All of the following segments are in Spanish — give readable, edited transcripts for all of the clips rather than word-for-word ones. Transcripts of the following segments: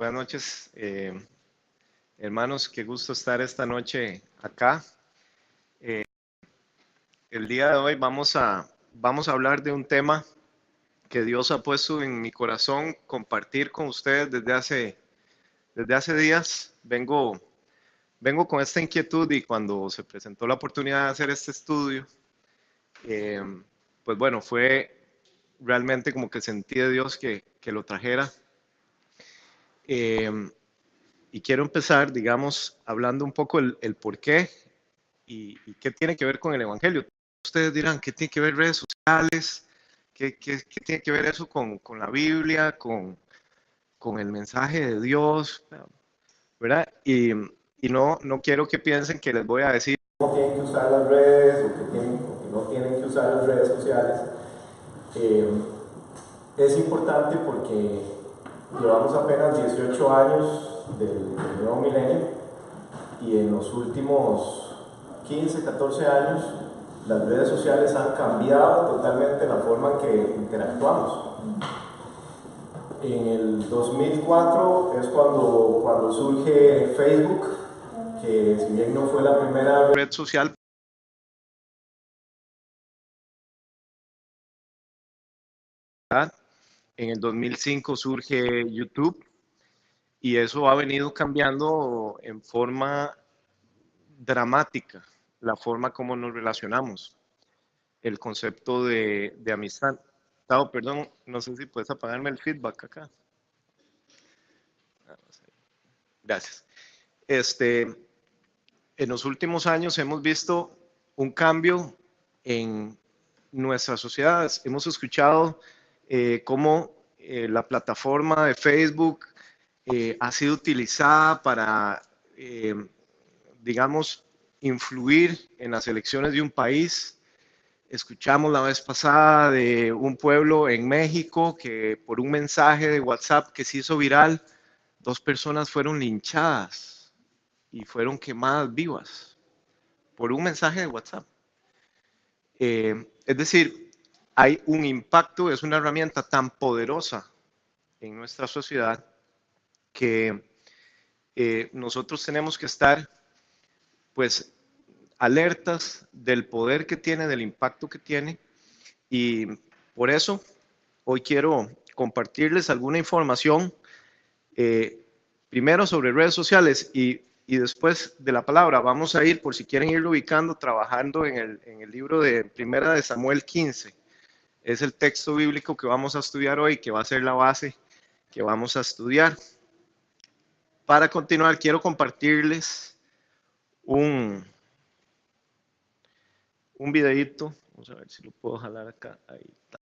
Buenas noches, hermanos, qué gusto estar esta noche acá. El día de hoy vamos a hablar de un tema que Dios ha puesto en mi corazón compartir con ustedes desde hace días. Vengo con esta inquietud y cuando se presentó la oportunidad de hacer este estudio, eh, pues bueno, fue realmente como que sentí de Dios que lo trajera. Eh, y quiero empezar, digamos, hablando un poco el por qué y qué tiene que ver con el Evangelio. Ustedes dirán, ¿qué tiene que ver redes sociales? ¿Qué tiene que ver eso con la Biblia, con el mensaje de Dios? ¿Verdad? Y no quiero que piensen que les voy a decir cómo tienen que usar las redes o que no tienen que usar las redes sociales. Eh, es importante porque llevamos apenas 18 años del nuevo milenio y en los últimos 15, 14 años las redes sociales han cambiado totalmente la forma en que interactuamos. En el 2004 es cuando surge Facebook, que si bien no fue la primera red social. En el 2005 surge YouTube y eso ha venido cambiando en forma dramática la forma como nos relacionamos, el concepto de amistad. Tao, perdón, no sé si puedes apagarme el feedback acá. Gracias. En los últimos años hemos visto un cambio en nuestras sociedades. Hemos escuchado cómo la plataforma de Facebook ha sido utilizada para, digamos, influir en las elecciones de un país. Escuchamos la vez pasada de un pueblo en México que por un mensaje de WhatsApp que se hizo viral, 2 personas fueron linchadas y fueron quemadas vivas por un mensaje de WhatsApp. Es decir, hay un impacto, es una herramienta tan poderosa en nuestra sociedad que nosotros tenemos que estar, pues, alertas del poder que tiene, del impacto que tiene, y por eso hoy quiero compartirles alguna información, eh, primero sobre redes sociales y después de la palabra vamos a ir, por si quieren irlo ubicando, trabajando en el libro de Primera de Samuel 15. Es el texto bíblico que vamos a estudiar hoy, que va a ser la base que vamos a estudiar. Para continuar, quiero compartirles un, un videito. Vamos a ver si lo puedo jalar acá. Ahí está.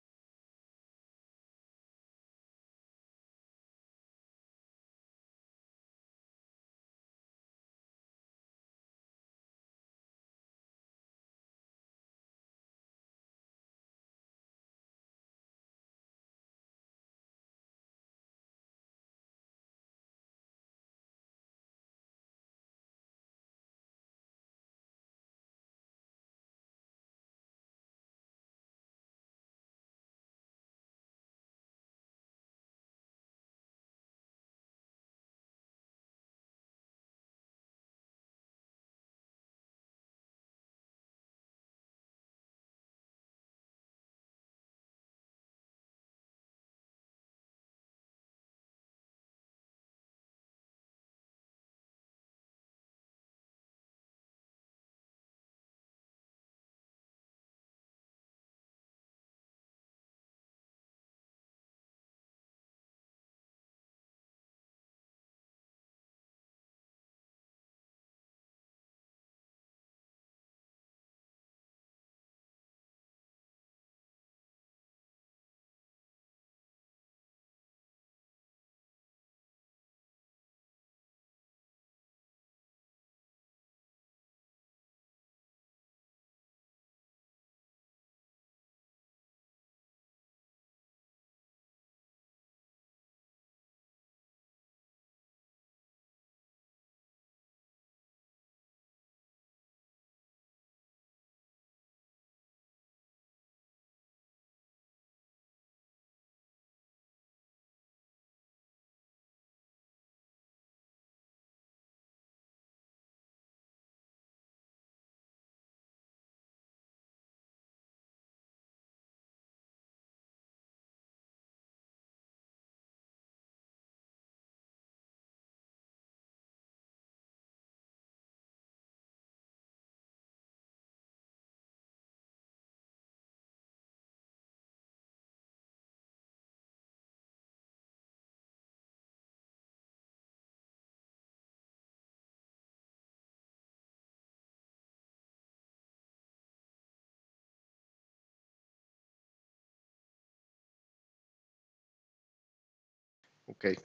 Ok, esa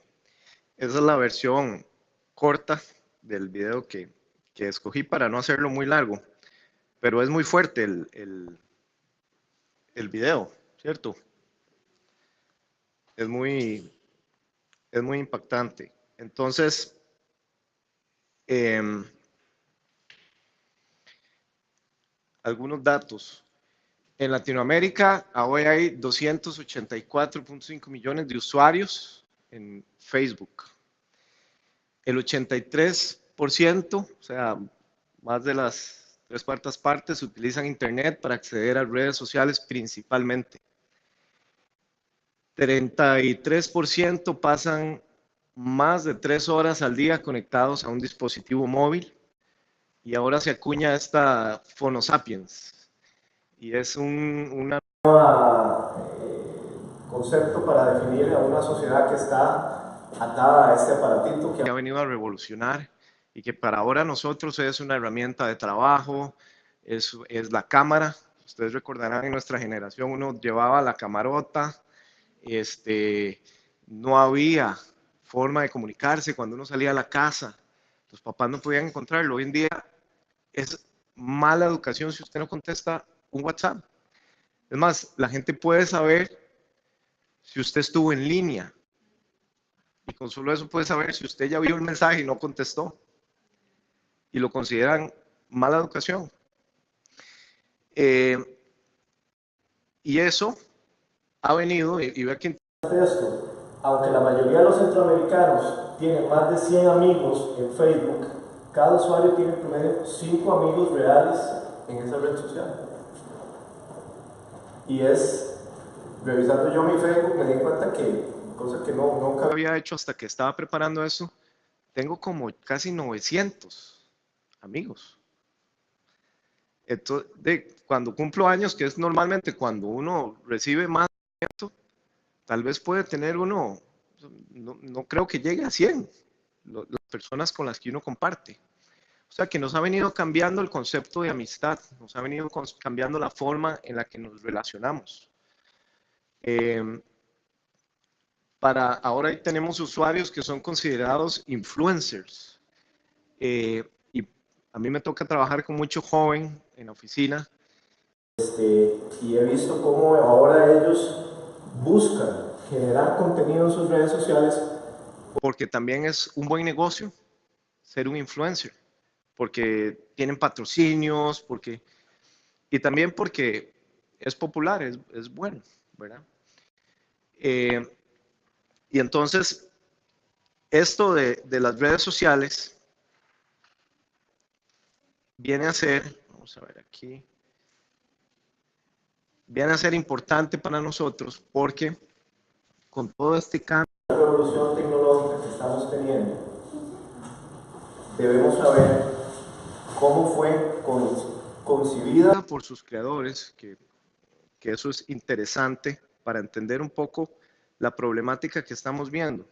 es la versión corta del video que escogí para no hacerlo muy largo, pero es muy fuerte el video, ¿cierto? Es muy, es muy impactante. Entonces, eh, algunos datos. En Latinoamérica, ahora hay 284.5 millones de usuarios en Facebook. El 83%, o sea, más de las tres cuartas partes, utilizan Internet para acceder a redes sociales principalmente. 33% pasan más de 3 horas al día conectados a un dispositivo móvil. Y ahora se acuña esta Phonosapiens. Y es una concepto para definir a una sociedad que está atada a este aparatito que ha venido a revolucionar y que para ahora nosotros es una herramienta de trabajo, es la cámara. Ustedes recordarán en nuestra generación uno llevaba la camarota, no había forma de comunicarse cuando uno salía a la casa, los papás no podían encontrarlo. Hoy en día es mala educación si usted no contesta un WhatsApp. Es más, la gente puede saber si usted estuvo en línea y con solo eso puede saber si usted ya vio el mensaje y no contestó y lo consideran mala educación. Eh, y eso ha venido, y ve que esto. Aunque la mayoría de los centroamericanos tienen más de 100 amigos en Facebook, cada usuario tiene en promedio 5 amigos reales en esa red social. Y revisando yo mi Facebook, me di cuenta que, cosa que nunca había hecho hasta que estaba preparando eso, tengo como casi 900 amigos. Entonces, cuando cumplo años, que es normalmente cuando uno recibe más, tal vez puede tener uno, no creo que llegue a 100 las personas con las que uno comparte. O sea que nos ha venido cambiando el concepto de amistad, nos ha venido cambiando la forma en la que nos relacionamos. Para ahora tenemos usuarios que son considerados influencers. Y a mí me toca trabajar con mucho joven en la oficina. y he visto cómo ahora ellos buscan generar contenido en sus redes sociales. Porque también es un buen negocio ser un influencer, porque tienen patrocinios, y también porque es popular, es bueno, ¿verdad? Eh, y entonces, esto de las redes sociales viene a ser, vamos a ver aquí, viene a ser importante para nosotros porque con todo este cambio, La revolución tecnológica que estamos teniendo, debemos saber cómo fue concibida por sus creadores, que eso es interesante para entender un poco la problemática que estamos viendo.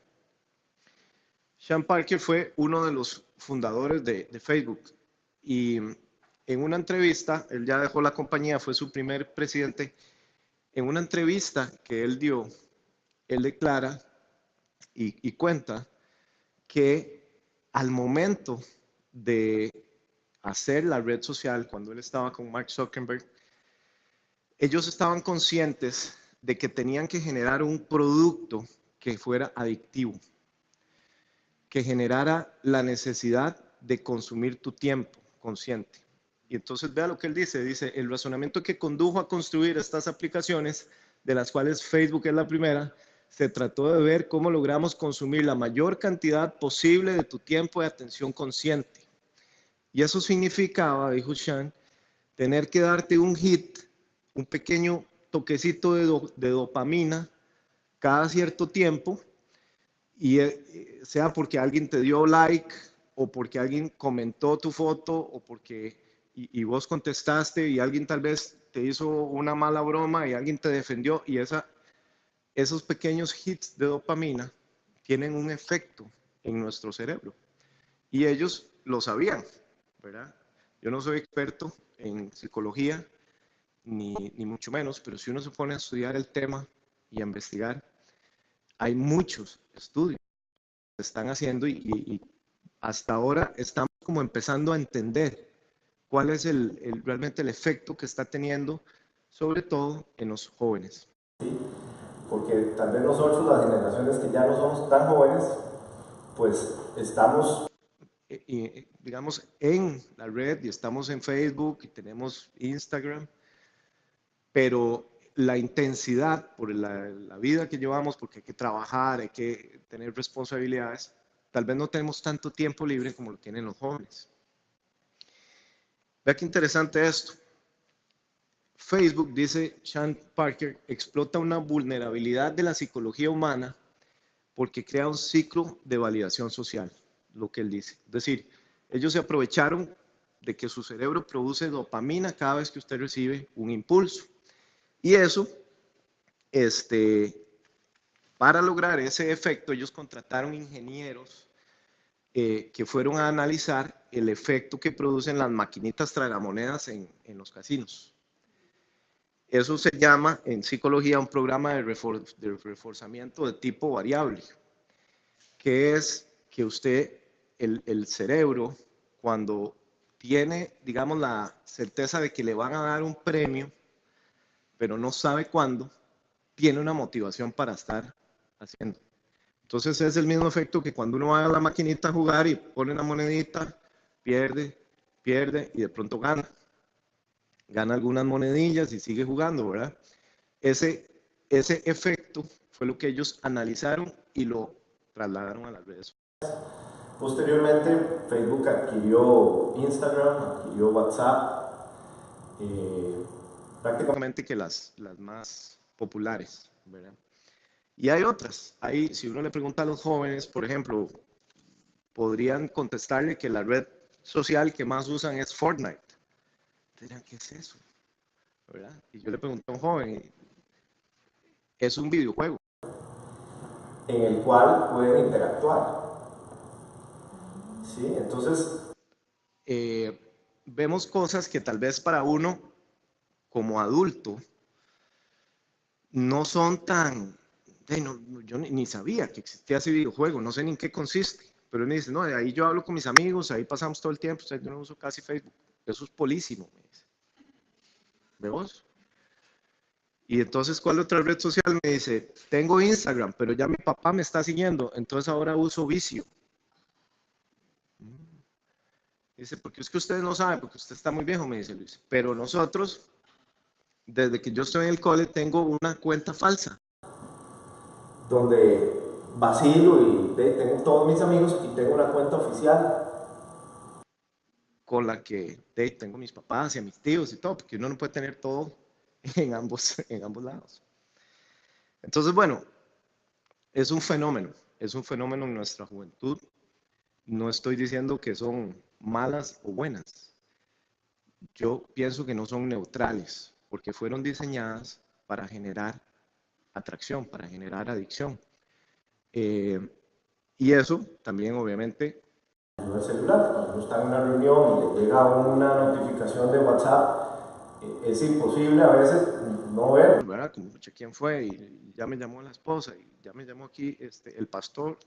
Sean Parker fue uno de los fundadores de Facebook y en una entrevista, él ya dejó la compañía, fue su primer presidente. En una entrevista que él dio, él declara y cuenta que al momento de hacer la red social, cuando él estaba con Mark Zuckerberg, ellos estaban conscientes de que tenían que generar un producto que fuera adictivo, que generara la necesidad de consumir tu tiempo consciente. Y entonces vea lo que él dice, el razonamiento que condujo a construir estas aplicaciones, de las cuales Facebook es la primera, se trató de ver cómo logramos consumir la mayor cantidad posible de tu tiempo de atención consciente. Y eso significaba, dijo Sean, tener que darte un hit, un pequeño toquecito de dopamina cada cierto tiempo, y sea porque alguien te dio like o porque alguien comentó tu foto o porque y vos contestaste y alguien tal vez te hizo una mala broma y alguien te defendió y esos pequeños hits de dopamina tienen un efecto en nuestro cerebro y ellos lo sabían, ¿verdad? Yo no soy experto en psicología ni mucho menos, pero si uno se pone a estudiar el tema y a investigar, hay muchos estudios que se están haciendo y hasta ahora estamos como empezando a entender cuál es realmente el efecto que está teniendo, sobre todo en los jóvenes. Porque tal vez nosotros, las generaciones que ya no somos tan jóvenes, pues estamos, digamos, en la red y estamos en Facebook y tenemos Instagram, pero la intensidad por la vida que llevamos, porque hay que trabajar, hay que tener responsabilidades, tal vez no tenemos tanto tiempo libre como lo tienen los jóvenes. Vea qué interesante esto. Facebook, dice Sean Parker, explota una vulnerabilidad de la psicología humana porque crea un ciclo de validación social, lo que él dice. Es decir, ellos se aprovecharon de que su cerebro produce dopamina cada vez que usted recibe un impulso. Y eso, para lograr ese efecto, ellos contrataron ingenieros que fueron a analizar el efecto que producen las maquinitas tragamonedas en los casinos. Eso se llama en psicología un programa de reforzamiento de tipo variable, que es que usted, el cerebro, cuando tiene, digamos, la certeza de que le van a dar un premio, pero no sabe cuándo, tiene una motivación para estar haciendo. Entonces es el mismo efecto que cuando uno va a la maquinita a jugar y pone una monedita, pierde, pierde y de pronto gana. Gana algunas monedillas y sigue jugando, ¿verdad? Ese efecto fue lo que ellos analizaron y lo trasladaron a las redes. posteriormente Facebook adquirió Instagram, adquirió WhatsApp, prácticamente que las más populares, ¿verdad? Y hay otras. Ahí, si uno le pregunta a los jóvenes, por ejemplo, podrían contestarle que la red social que más usan es Fortnite. Dirán, ¿qué es eso? ¿Verdad? Y yo le pregunto a un joven, es un videojuego en el cual pueden interactuar. ¿Sí? Entonces, vemos cosas que tal vez para uno como adulto no son tan, yo ni sabía que existía ese videojuego, no sé ni en qué consiste, pero él me dice, no, de ahí yo hablo con mis amigos, ahí pasamos todo el tiempo, o sea, yo no uso casi Facebook, eso es polísimo, me dice. ¿Vemos? Y entonces, ¿cuál otra red social? Me dice, tengo Instagram, pero ya mi papá me está siguiendo, entonces ahora uso Vicio. Dice, porque es que ustedes no saben, porque usted está muy viejo, me dice Luis, pero nosotros, desde que yo estoy en el cole, tengo una cuenta falsa. donde vacilo y tengo todos mis amigos y tengo una cuenta oficial. Con la que tengo mis papás y a mis tíos y todo, porque uno no puede tener todo en ambos lados. Entonces, bueno, es un fenómeno en nuestra juventud. No estoy diciendo que son malas o buenas. Yo pienso que no son neutrales, porque fueron diseñadas para generar atracción, para generar adicción. Y eso también, obviamente, En el celular, cuando uno está en una reunión y le llega una notificación de WhatsApp, es imposible a veces no ver. ¿verdad? Como, ¿quién fue? Y ya me llamó la esposa, y ya me llamó aquí el pastor.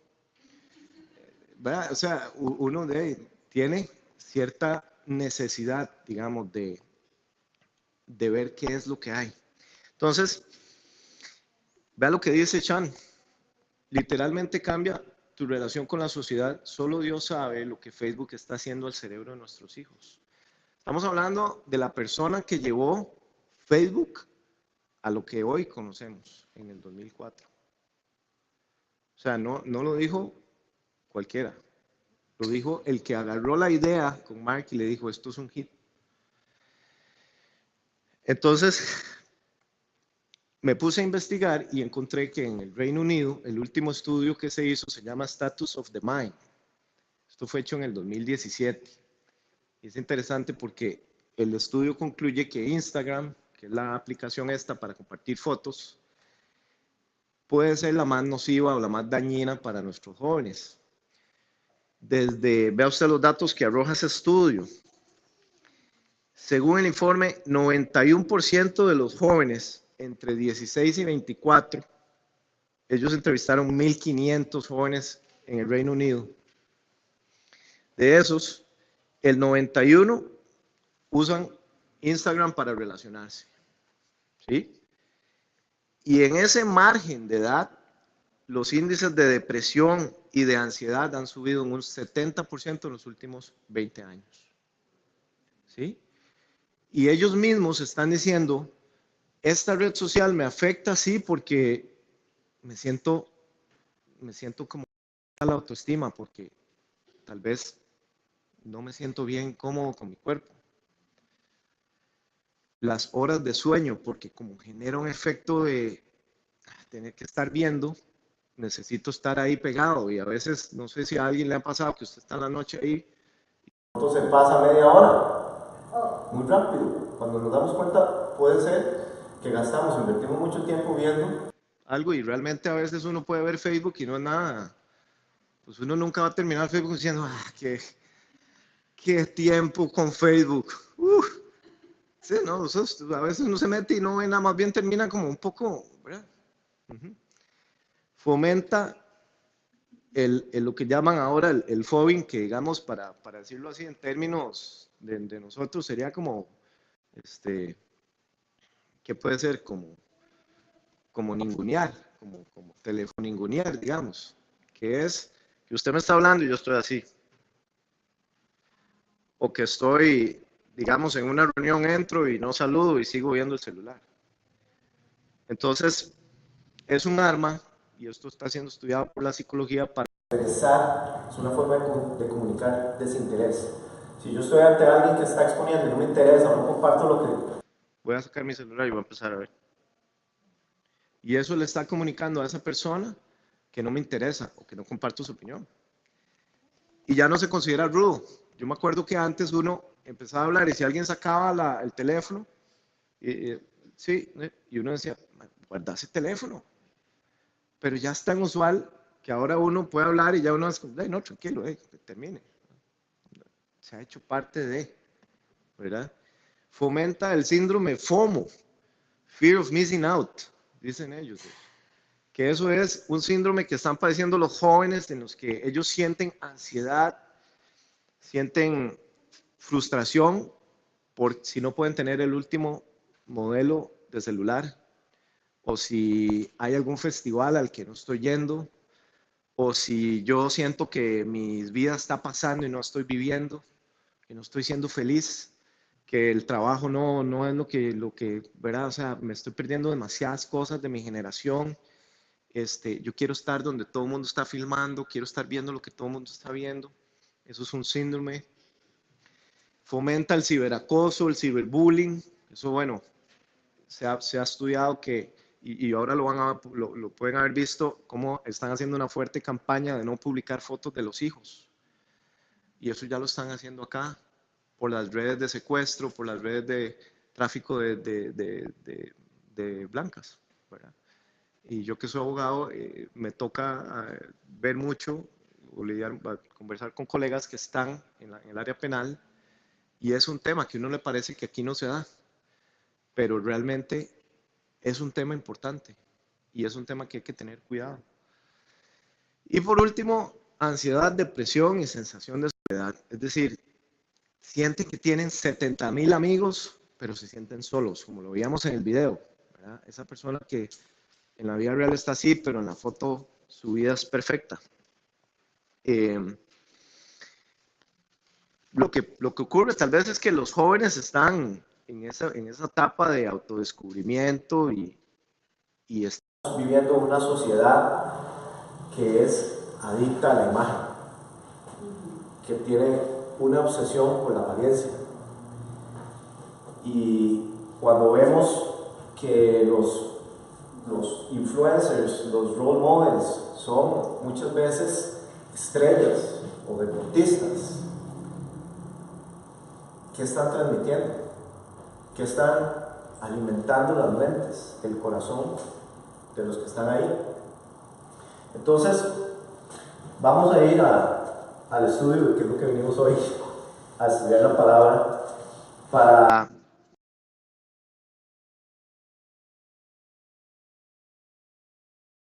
¿Verdad? O sea, uno tiene cierta necesidad, digamos, de ver qué es lo que hay. Entonces, vea lo que dice Chan. Literalmente cambia tu relación con la sociedad. Solo Dios sabe lo que Facebook está haciendo al cerebro de nuestros hijos. Estamos hablando de la persona que llevó Facebook a lo que hoy conocemos en el 2004. O sea, no lo dijo cualquiera. Lo dijo el que agarró la idea con Mark y le dijo, esto es un hit. Entonces, me puse a investigar y encontré que en el Reino Unido, el último estudio que se hizo se llama Status of the Mind. Esto fue hecho en el 2017. Y es interesante porque el estudio concluye que Instagram, que es la aplicación esta para compartir fotos, puede ser la más nociva o la más dañina para nuestros jóvenes. Vea usted los datos que arroja ese estudio. Según el informe, 91% de los jóvenes entre 16 y 24 Ellos entrevistaron 1.500 jóvenes en el Reino Unido. De esos, el 91 usan Instagram para relacionarse, ¿sí? Y en ese margen de edad, los índices de depresión y de ansiedad han subido en un 70% en los últimos 20 años, ¿sí? Y ellos mismos están diciendo, esta red social me afecta, sí, porque me siento como a la autoestima, porque tal vez no me siento bien cómodo con mi cuerpo. Las horas de sueño, porque como genera un efecto de tener que estar viendo, necesito estar ahí pegado y a veces, no sé si a alguien le ha pasado que usted está en la noche ahí. Entonces pasa media hora, muy rápido. Cuando nos damos cuenta, puede ser que invertimos mucho tiempo viendo Algo y realmente a veces uno puede ver Facebook y no es nada. Pues uno nunca va a terminar Facebook diciendo, qué tiempo con Facebook. Sí, no, a veces uno se mete y no ve nada, más bien termina como un poco, ¿verdad? Fomenta lo que llaman ahora el fobbing, que digamos, para decirlo así en términos de nosotros, sería como, ¿qué puede ser? Como ningunear, como telefoningunear, digamos, que es que usted me está hablando y yo estoy así, o que estoy, digamos, en una reunión, entro y no saludo y sigo viendo el celular. Entonces, es un arma, y esto está siendo estudiado por la psicología para... Interesar es una forma de comunicar desinterés. Si yo estoy ante alguien que está exponiendo y no me interesa, no comparto lo que... Voy a sacar mi celular y voy a empezar a ver. Y eso le está comunicando a esa persona que no me interesa o que no comparto su opinión. Y ya no se considera rudo. Yo me acuerdo que antes uno empezaba a hablar y si alguien sacaba el teléfono, sí, y uno decía, guarda ese teléfono. Pero ya es tan usual que ahora uno puede hablar y ya uno es como, no, tranquilo, termine. Se ha hecho parte de, ¿verdad? Fomenta el síndrome FOMO, Fear of Missing Out, dicen ellos. Que eso es un síndrome que están padeciendo los jóvenes en los que ellos sienten ansiedad, sienten frustración por si no pueden tener el último modelo de celular, o si hay algún festival al que no estoy yendo, o si yo siento que mi vida está pasando y no estoy viviendo, que no estoy siendo feliz, que el trabajo no es lo que, ¿verdad? O sea, me estoy perdiendo demasiadas cosas de mi generación. Yo quiero estar donde todo el mundo está filmando, quiero estar viendo lo que todo el mundo está viendo. Eso es un síndrome. Fomenta el ciberacoso, el ciberbullying. Eso, bueno, se ha estudiado que, y ahora lo pueden haber visto, cómo están haciendo una fuerte campaña de no publicar fotos de los hijos. Y eso ya lo están haciendo acá, por las redes de secuestro, por las redes de tráfico de blancas, ¿verdad? Y yo que soy abogado, me toca ver mucho, o conversar con colegas que están en el área penal, y es un tema que a uno le parece que aquí no se da, pero realmente es un tema importante y es un tema que hay que tener cuidado. Y por último, ansiedad, depresión y sensación de soledad. Es decir, sienten que tienen 70,000 amigos, pero se sienten solos, como lo veíamos en el video, ¿verdad? Esa persona que en la vida real está así, pero en la foto su vida es perfecta. Lo que ocurre tal vez es que los jóvenes están en esa etapa de autodescubrimiento y estamos viviendo una sociedad que es adicta a la imagen, que tiene una obsesión por la apariencia. Y cuando vemos que los influencers, los role models, son muchas veces estrellas o deportistas, ¿qué están transmitiendo? ¿Qué están alimentando las mentes, el corazón de los que están ahí? Entonces, vamos a ir al estudio, que es lo que venimos hoy, a estudiar la palabra, para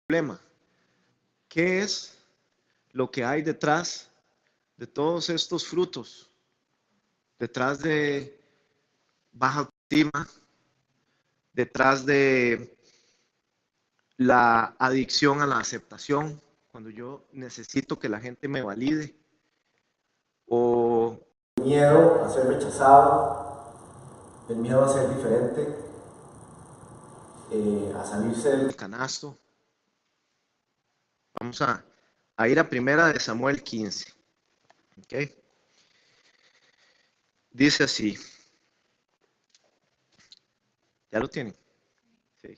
problema. ¿qué es lo que hay detrás de todos estos frutos? Detrás de baja autoestima, detrás de la adicción a la aceptación, cuando yo necesito que la gente me valide, o el miedo a ser rechazado, el miedo a ser diferente, a salirse del el canasto. Vamos a ir a primera de Samuel 15. ¿Okay? Dice así. ¿Ya lo tienen? Sí.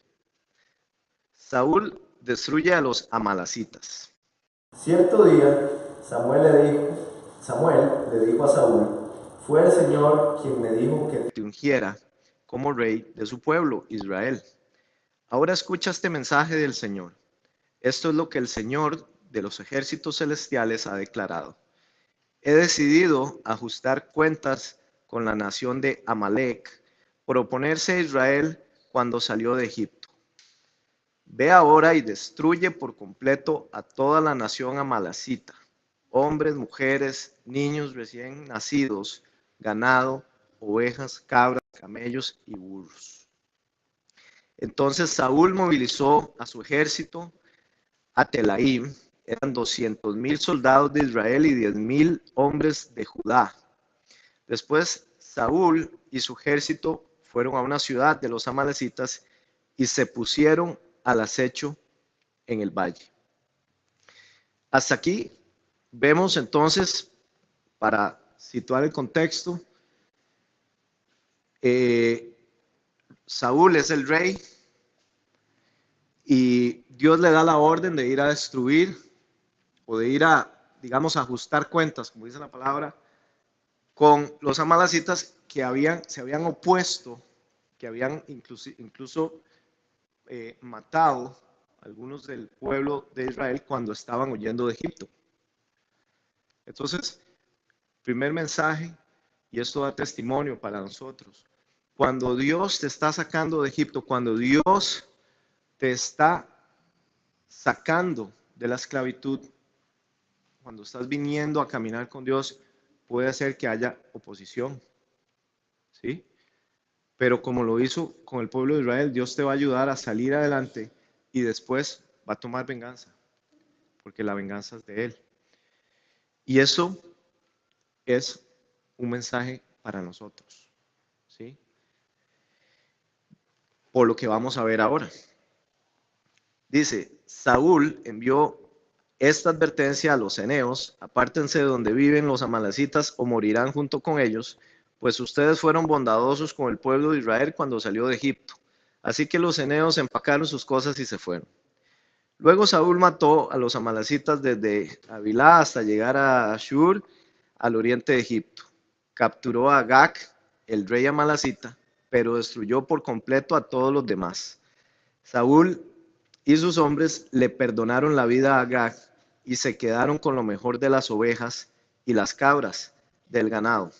Saúl destruye a los amalecitas. Cierto día, Samuel le dijo a Saúl, fue el Señor quien me dijo que Te ungiera como rey de su pueblo, Israel. Ahora escucha este mensaje del Señor. Esto es lo que el Señor de los ejércitos celestiales ha declarado. He decidido ajustar cuentas con la nación de Amalek por oponerse a Israel cuando salió de Egipto. Ve ahora y destruye por completo a toda la nación amalacita, hombres, mujeres, niños recién nacidos, ganado, ovejas, cabras, camellos y burros. Entonces Saúl movilizó a su ejército a Telaim, eran 200,000 soldados de Israel y 10,000 hombres de Judá. Después Saúl y su ejército fueron a una ciudad de los amalecitas y se pusieron al acecho en el valle. Hasta aquí vemos entonces, para situar el contexto, Saúl es el rey y Dios le da la orden de ir a destruir o de ir a, digamos, a ajustar cuentas, como dice la palabra, con los amalecitas que se habían opuesto, que habían incluso matado a algunos del pueblo de Israel cuando estaban huyendo de Egipto. Entonces, primer mensaje, y esto da testimonio para nosotros. Cuando Dios te está sacando de Egipto, cuando Dios te está sacando de la esclavitud, cuando estás viniendo a caminar con Dios, puede ser que haya oposición, ¿sí? Pero como lo hizo con el pueblo de Israel, Dios te va a ayudar a salir adelante y después va a tomar venganza, porque la venganza es de Él. Y eso es un mensaje para nosotros, ¿sí? Por lo que vamos a ver ahora. Dice, Saúl envió esta advertencia a los eneos: apártense de donde viven los amalecitas o morirán junto con ellos, pues ustedes fueron bondadosos con el pueblo de Israel cuando salió de Egipto. Así que los eneos empacaron sus cosas y se fueron. Luego Saúl mató a los amalecitas desde Havilá hasta llegar a Ashur, al oriente de Egipto. Capturó a Agag, el rey amalacita, pero destruyó por completo a todos los demás. Saúl y sus hombres le perdonaron la vida a Agag y se quedaron con lo mejor de las ovejas y las cabras, del ganado,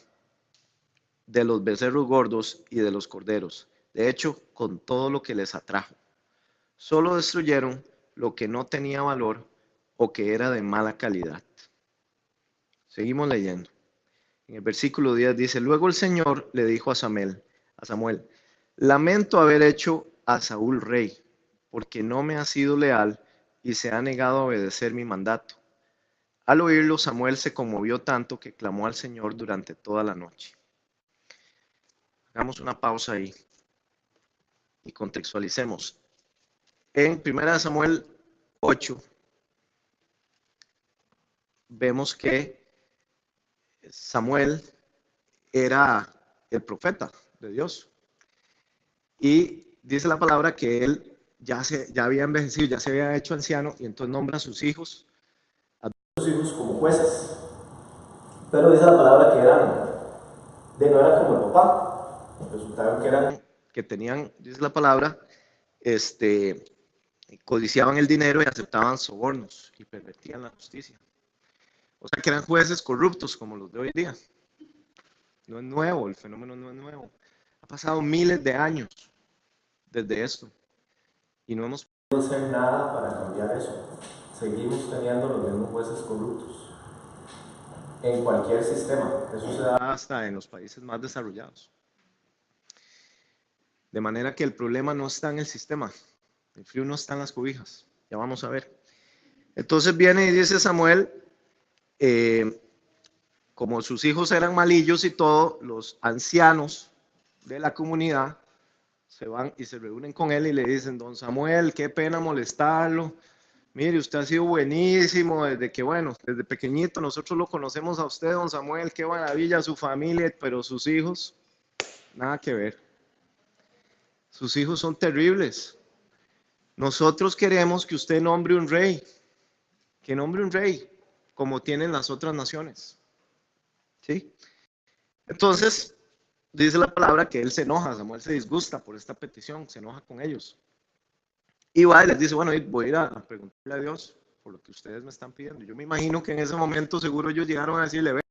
de los becerros gordos y de los corderos. De hecho, con todo lo que les atrajo. Solo destruyeron lo que no tenía valor o que era de mala calidad. Seguimos leyendo. En el versículo 10 dice, luego el Señor le dijo a Samuel, lamento haber hecho a Saúl rey, porque no me ha sido leal y se ha negado a obedecer mi mandato. Al oírlo, Samuel se conmovió tanto que clamó al Señor durante toda la noche. Hagamos una pausa ahí y contextualicemos. En 1 Samuel 8 vemos que Samuel era el profeta de Dios. Y dice la palabra que él ya había envejecido, ya se había hecho anciano, y entonces nombra a sus hijos como jueces. Pero dice la palabra que no era como el papá. Resultaron que eran que tenían, dice la palabra, codiciaban el dinero y aceptaban sobornos y pervertían la justicia. O sea que eran jueces corruptos como los de hoy día. No es nuevo, el fenómeno no es nuevo. Ha pasado miles de años desde esto y no hemos podido hacer nada para cambiar eso. seguimos teniendo los mismos jueces corruptos en cualquier sistema. Eso se da hasta en los países más desarrollados. De manera que el problema no está en el sistema, el frío no está en las cobijas. Ya vamos a ver. Entonces viene y dice Samuel, como sus hijos eran malillos y todo, los ancianos de la comunidad se van y se reúnen con él y le dicen: don Samuel, qué pena molestarlo. Mire, usted ha sido buenísimo desde que, bueno, desde pequeñito nosotros lo conocemos a usted, don Samuel, qué maravilla su familia, pero sus hijos, nada que ver. Sus hijos son terribles. Nosotros queremos que usted nombre un rey, que nombre un rey, como tienen las otras naciones. ¿Sí? Entonces, dice la palabra que él se enoja, Samuel se disgusta por esta petición, se enoja con ellos. Y va y les dice: bueno, voy a ir a preguntarle a Dios por lo que ustedes me están pidiendo. Yo me imagino que en ese momento seguro ellos llegaron a decirle: ve,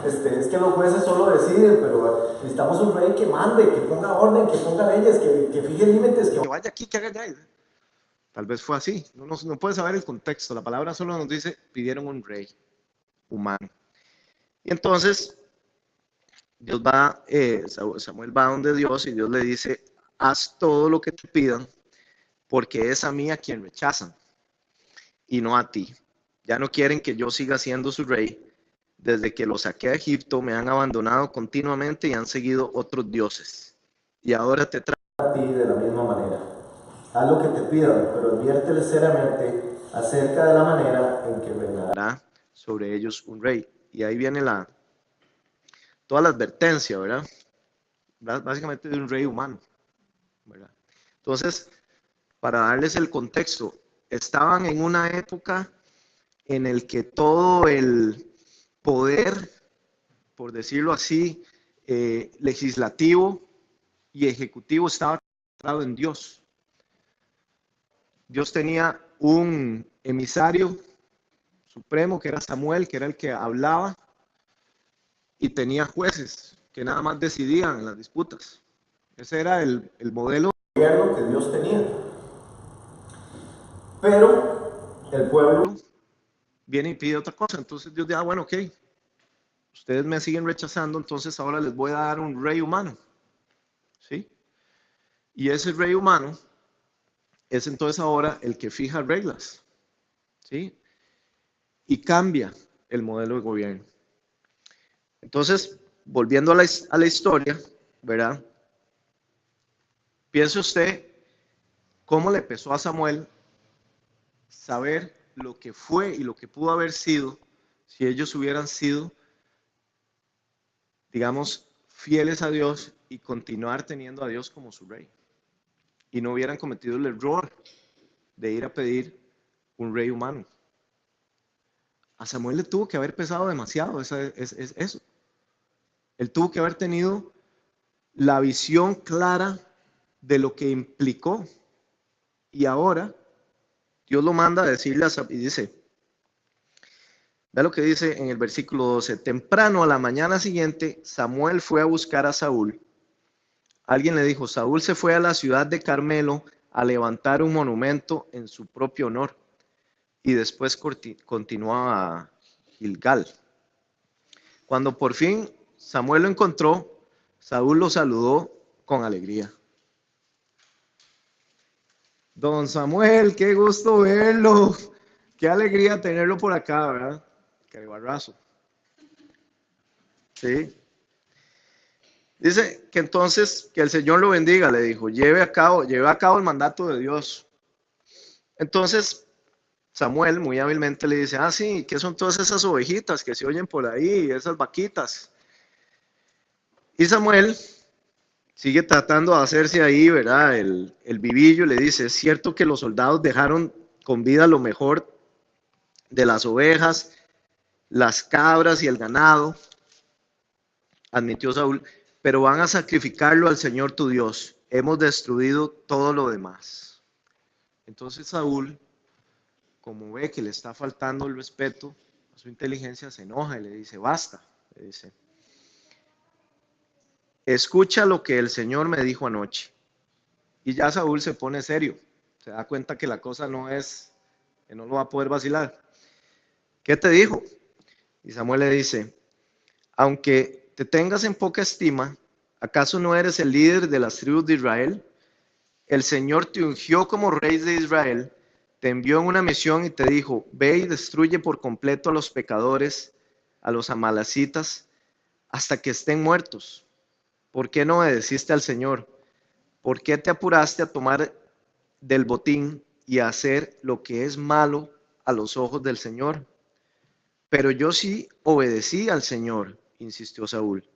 es que los jueces solo deciden, pero necesitamos un rey que mande, que ponga orden, que ponga leyes, que fije límites, que vaya aquí, que haga allá. Tal vez fue así, no puede saber el contexto, la palabra solo nos dice: pidieron un rey humano. Y entonces Dios va, Samuel va donde Dios y Dios le dice: haz todo lo que te pidan, porque es a mí a quien rechazan y no a ti. Ya no quieren que yo siga siendo su rey. Desde que los saqué a Egipto me han abandonado continuamente y han seguido otros dioses. Y ahora te traigo a ti de la misma manera. Haz lo que te pidan, pero adviérteles seriamente acerca de la manera en que reinará sobre ellos un rey. Y ahí viene toda la advertencia, ¿verdad? Básicamente de un rey humano, ¿verdad? Entonces, para darles el contexto, estaban en una época en el que todo el poder, por decirlo así, legislativo y ejecutivo estaba centrado en Dios. Dios tenía un emisario supremo que era Samuel, que era el que hablaba, y tenía jueces que nada más decidían en las disputas. Ese era el modelo de gobierno que Dios tenía. Pero el pueblo viene y pide otra cosa. Entonces Dios dice: bueno, ok, ustedes me siguen rechazando, entonces ahora les voy a dar un rey humano. ¿Sí? Y ese rey humano es entonces ahora el que fija reglas. ¿Sí? Y cambia el modelo de gobierno. Entonces, volviendo a la historia, ¿verdad? Piense usted cómo le pesó a Samuel saber lo que fue y lo que pudo haber sido si ellos hubieran sido, digamos, fieles a Dios y continuar teniendo a Dios como su rey. Y no hubieran cometido el error de ir a pedir un rey humano. A Samuel le tuvo que haber pesado demasiado eso. Él tuvo que haber tenido la visión clara de lo que implicó. Y ahora Dios lo manda a decirle y dice, vea lo que dice en el versículo 12: temprano a la mañana siguiente, Samuel fue a buscar a Saúl. Alguien le dijo: Saúl se fue a la ciudad de Carmelo a levantar un monumento en su propio honor. Y después continuó a Gilgal. Cuando por fin Samuel lo encontró, Saúl lo saludó con alegría. Don Samuel, qué gusto verlo. Qué alegría tenerlo por acá, ¿verdad? Qué barrazo. Sí. Dice que entonces que el Señor lo bendiga, le dijo, lleve a cabo el mandato de Dios. Entonces Samuel muy hábilmente le dice: sí, ¿qué son todas esas ovejitas que se oyen por ahí, esas vaquitas? Y Samuel sigue tratando de hacerse ahí, ¿verdad? El vivillo. Le dice: es cierto que los soldados dejaron con vida lo mejor de las ovejas, las cabras y el ganado, admitió Saúl, pero van a sacrificarlo al Señor tu Dios. Hemos destruido todo lo demás. Entonces Saúl, como ve que le está faltando el respeto a su inteligencia, se enoja y le dice: basta, le dice, escucha lo que el Señor me dijo anoche. Y ya Saúl se pone serio, se da cuenta que la cosa no es que no lo va a poder vacilar. ¿Qué te dijo? Y Samuel le dice, aunque te tengas en poca estima, ¿acaso no eres el líder de las tribus de Israel? El Señor te ungió como rey de Israel, te envió en una misión y te dijo, ve y destruye por completo a los pecadores, a los amalecitas, hasta que estén muertos. ¿Por qué no obedeciste al Señor? ¿Por qué te apuraste a tomar del botín y a hacer lo que es malo a los ojos del Señor? Pero yo sí obedecí al Señor, insistió Saúl.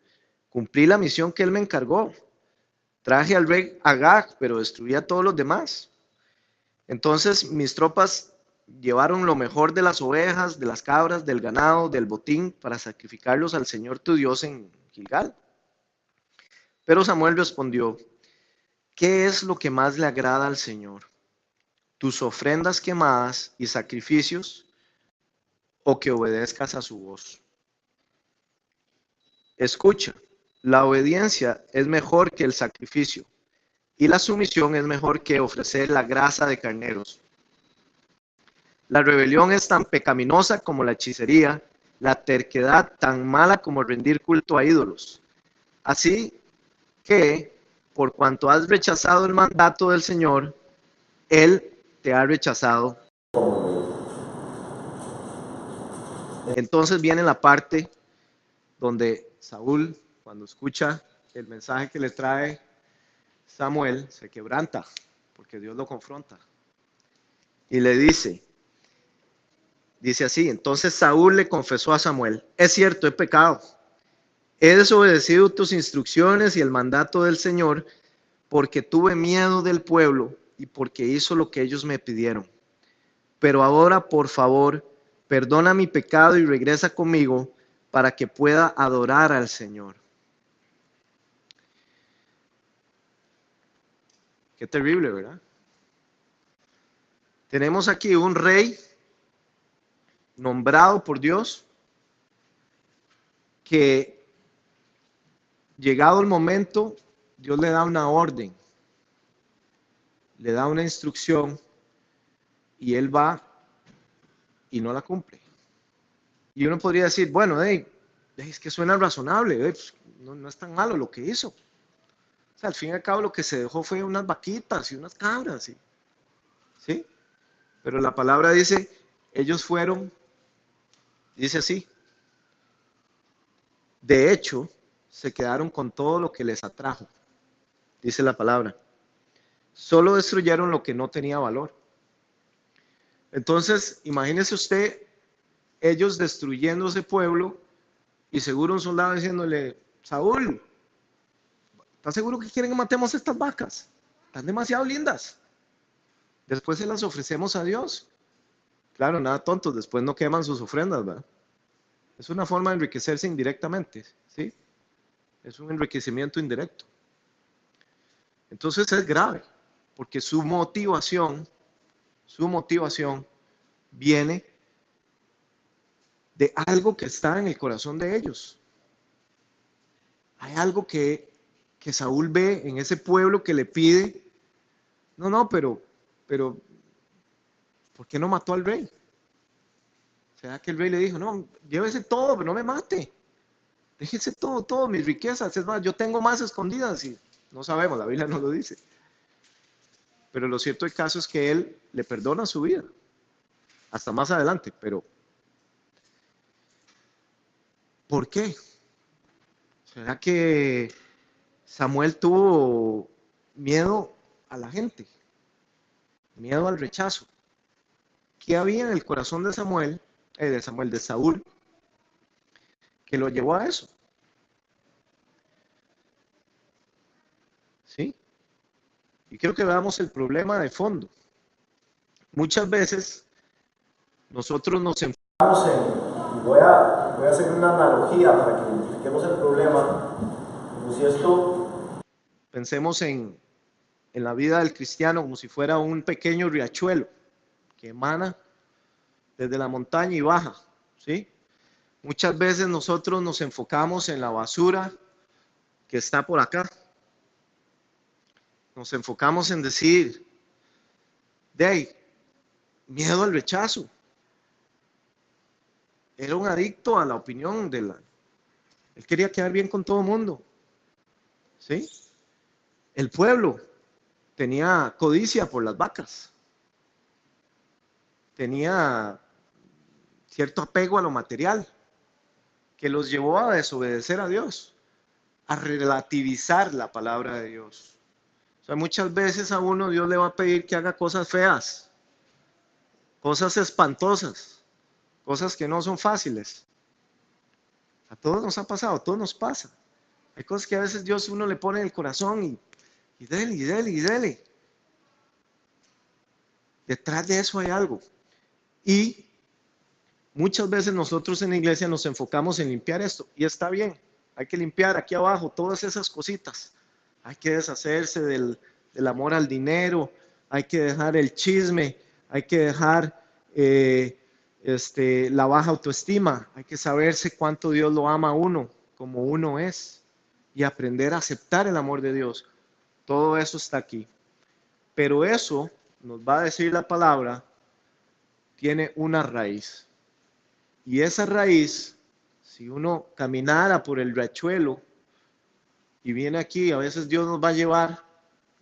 Cumplí la misión que él me encargó. Traje al rey Agag, pero destruí a todos los demás. Entonces mis tropas llevaron lo mejor de las ovejas, de las cabras, del ganado, del botín, para sacrificarlos al Señor tu Dios en Gilgal. Pero Samuel respondió, ¿qué es lo que más le agrada al Señor? ¿Tus ofrendas quemadas y sacrificios o que obedezcas a su voz? Escucha, la obediencia es mejor que el sacrificio y la sumisión es mejor que ofrecer la grasa de carneros. La rebelión es tan pecaminosa como la hechicería, la terquedad tan mala como rendir culto a ídolos. Así que, por cuanto has rechazado el mandato del Señor, Él te ha rechazado. Entonces viene la parte donde Saúl, cuando escucha el mensaje que le trae Samuel, se quebranta, porque Dios lo confronta. Y le dice así, entonces Saúl le confesó a Samuel, es cierto, he pecado. He desobedecido tus instrucciones y el mandato del Señor, porque tuve miedo del pueblo y porque hizo lo que ellos me pidieron. Pero ahora, por favor, perdona mi pecado y regresa conmigo para que pueda adorar al Señor. Qué terrible, ¿verdad? Tenemos aquí un rey nombrado por Dios que, llegado el momento, Dios le da una orden, le da una instrucción y él va y no la cumple. Y uno podría decir, bueno, es que suena razonable, pues, no es tan malo lo que hizo. O sea, al fin y al cabo lo que se dejó fue unas vaquitas y unas cabras, ¿sí? Pero la palabra dice, ellos fueron, dice así, de hecho, se quedaron con todo lo que les atrajo, dice la palabra. Solo destruyeron lo que no tenía valor. Entonces, imagínese usted, ellos destruyendo ese pueblo y seguro un soldado diciéndole, Saúl, ¿estás seguro que quieren que matemos estas vacas? Están demasiado lindas. Después se las ofrecemos a Dios. Claro, nada tontos, después no queman sus ofrendas, ¿verdad? Es una forma de enriquecerse indirectamente, ¿sí? Es un enriquecimiento indirecto. Entonces es grave, porque su motivación viene de algo que está en el corazón de ellos. Hay algo que Saúl ve en ese pueblo que le pide, no, pero, ¿por qué no mató al rey? ¿Será que el rey le dijo, no, llévese todo, pero no me mate? Déjese todo, mis riquezas, es más, yo tengo más escondidas y no sabemos, la Biblia no lo dice. Pero lo cierto del caso es que él le perdona su vida, hasta más adelante, pero ¿por qué? ¿Será que Samuel tuvo miedo a la gente? Miedo al rechazo. ¿Qué había en el corazón de de Saúl, que lo llevó a eso? ¿Sí? Y creo que veamos el problema de fondo. Muchas veces nosotros nos enfocamos en, voy a hacer una analogía para que identifiquemos el problema, como si esto... Pensemos en la vida del cristiano como si fuera un pequeño riachuelo que emana desde la montaña y baja, ¿sí? Muchas veces nosotros nos enfocamos en la basura que está por acá. Nos enfocamos en decir, miedo al rechazo. Era un adicto a la opinión de la... Él quería quedar bien con todo el mundo. ¿Sí? El pueblo tenía codicia por las vacas. Tenía cierto apego a lo material que los llevó a desobedecer a Dios, a relativizar la palabra de Dios. O sea, muchas veces a uno Dios le va a pedir que haga cosas feas, cosas espantosas, cosas que no son fáciles. A todos nos ha pasado, a todos nos pasa. Hay cosas que a veces Dios uno le pone en el corazón y dele, y dele, y dele. Detrás de eso hay algo. Y muchas veces nosotros en la iglesia nos enfocamos en limpiar esto, y está bien, hay que limpiar aquí abajo todas esas cositas. Hay que deshacerse del amor al dinero, hay que dejar el chisme, hay que dejar la baja autoestima, hay que saberse cuánto Dios lo ama a uno, como uno es, y aprender a aceptar el amor de Dios. Todo eso está aquí. Pero eso, nos va a decir la palabra, tiene una raíz. Y esa raíz, si uno caminara por el riachuelo y viene aquí, a veces Dios nos va a llevar,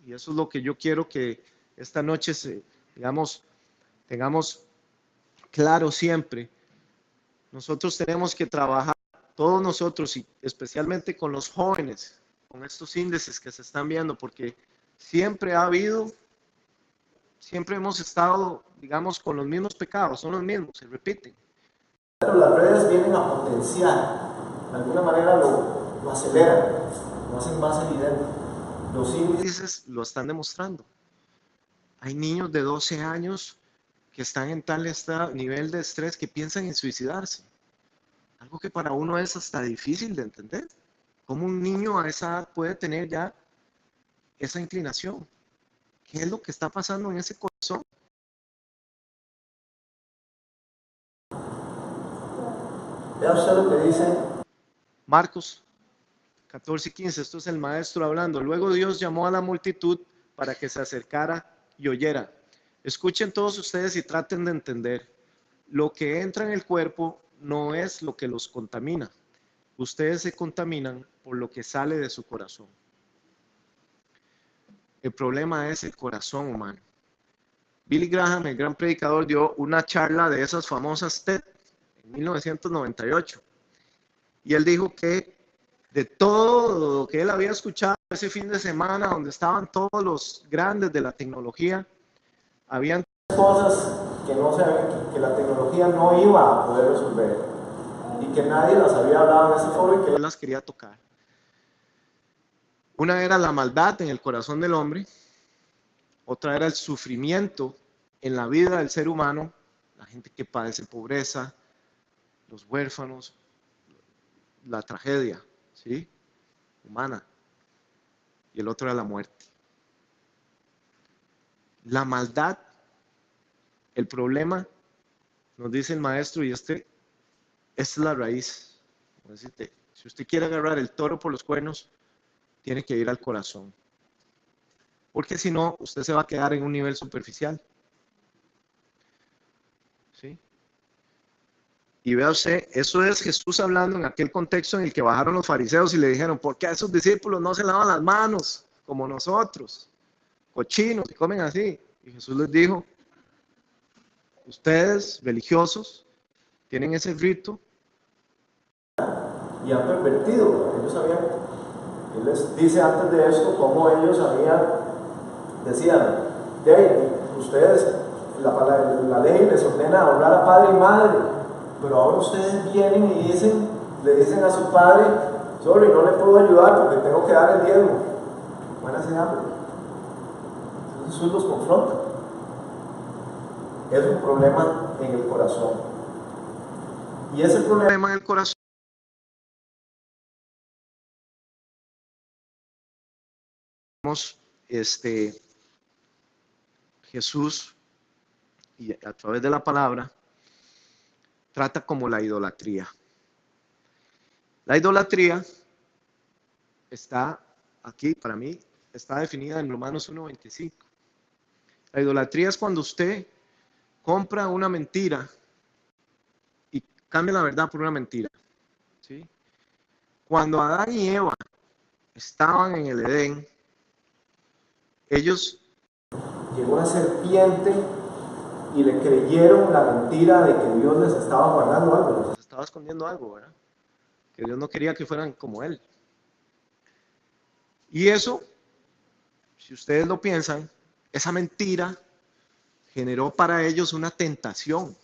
y eso es lo que yo quiero que esta noche digamos, tengamos claro siempre. Nosotros tenemos que trabajar, todos nosotros, y especialmente con los jóvenes, con estos índices que se están viendo, porque siempre ha habido, siempre hemos estado, digamos, con los mismos pecados, son los mismos, se repiten. Pero las redes vienen a potenciar, de alguna manera lo aceleran, lo hacen más evidente. Los índices lo están demostrando. Hay niños de 12 años que están en tal nivel de estrés que piensan en suicidarse. Algo que para uno es hasta difícil de entender. ¿Cómo un niño a esa edad puede tener ya esa inclinación? ¿Qué es lo que está pasando en ese corazón? Vea usted lo que dice Marcos 14:15, esto es el maestro hablando. Luego Dios llamó a la multitud para que se acercara y oyera. Escuchen todos ustedes y traten de entender. Lo que entra en el cuerpo no es lo que los contamina. Ustedes se contaminan por lo que sale de su corazón. El problema es el corazón humano. Billy Graham, el gran predicador, dio una charla de esas famosas TED en 1998. Y él dijo que de todo lo que él había escuchado ese fin de semana, donde estaban todos los grandes de la tecnología, habían cosas que, no se, que la tecnología no iba a poder resolver y que nadie las había hablado en ese foro y que él las quería tocar. Una era la maldad en el corazón del hombre, otra era el sufrimiento en la vida del ser humano, la gente que padece pobreza, los huérfanos, la tragedia, ¿sí? Humana. Y el otro era la muerte. La maldad, el problema, nos dice el maestro, y esta es la raíz. Si usted quiere agarrar el toro por los cuernos, tiene que ir al corazón. Porque si no, usted se va a quedar en un nivel superficial. ¿Sí? Y vea usted, eso es Jesús hablando en aquel contexto en el que bajaron los fariseos y le dijeron, ¿por qué a esos discípulos no se lavan las manos como nosotros? Cochinos, y comen así. Y Jesús les dijo, ustedes, religiosos, tienen ese rito. y han pervertido. Ellos habían, él les dice antes de esto cómo ellos decían, ustedes, la ley les ordena honrar a padre y madre, pero ahora ustedes vienen y le dicen a su padre, sorry, no le puedo ayudar porque tengo que dar el diezmo. Muérase de hambre. Entonces Jesús los confronta. Es un problema en el corazón. Y ese problema en el corazón Jesús, y a través de la palabra, trata como la idolatría. La idolatría está aquí, para mí, está definida en Romanos 1:25. La idolatría es cuando usted compra una mentira y cambia la verdad por una mentira. ¿Sí? Cuando Adán y Eva estaban en el Edén, ellos... Llegó una serpiente y le creyeron la mentira de que Dios les estaba guardando algo. Les estaba escondiendo algo, ¿verdad? Que Dios no quería que fueran como Él. Y eso, si ustedes lo piensan, esa mentira generó para ellos una tentación,